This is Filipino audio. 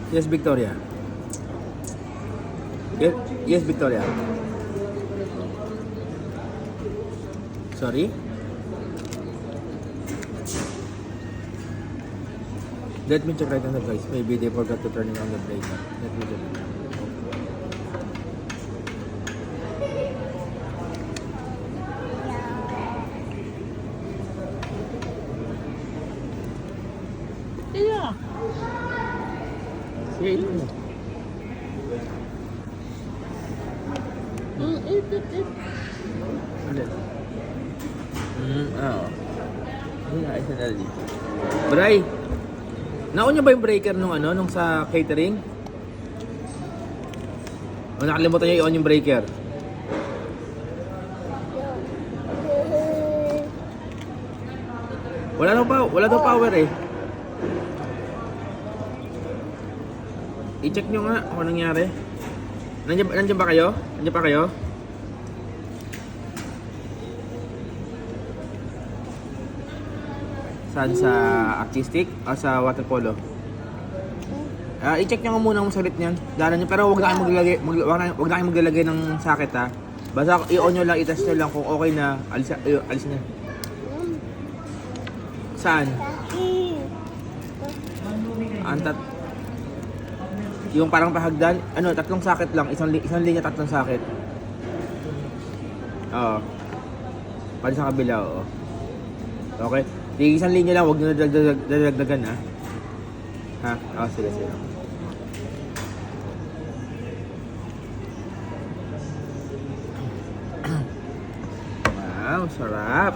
Yes, Victoria. Yes, yes, Victoria. Sorry? Let me check right on the guys. Maybe they forgot to turn on the breaker. Let me check. Yeah. Sige, ito mo. It. Ulit. Oo. Hindi na, isa na dito. Bray! Naon niyo ba yung breaker nung sa catering? O nakalimutan niyo i-on yung breaker? Wala daw power eh. I-check nyo nga kung anong nangyari. Nandiyan ba kayo? Nandiyan pa kayo? Saan? Sa artistic? O sa water polo? I-check nyo nga muna ang salit niyan. Daanan nyo. Pero huwag na kayong maglalagay ng socket ha. Basta i-on nyo lang, i-test nyo lang kung okay na. Alis na. Saan? Yung parang pahagdan, tatlong socket lang, isang linya, tatlong socket. Oo. Pati sa kabila, oo. Okay. Sige, isang linya lang, huwag nyo dadagdagan, ha? Ha? Oo, sige. Wow, sarap.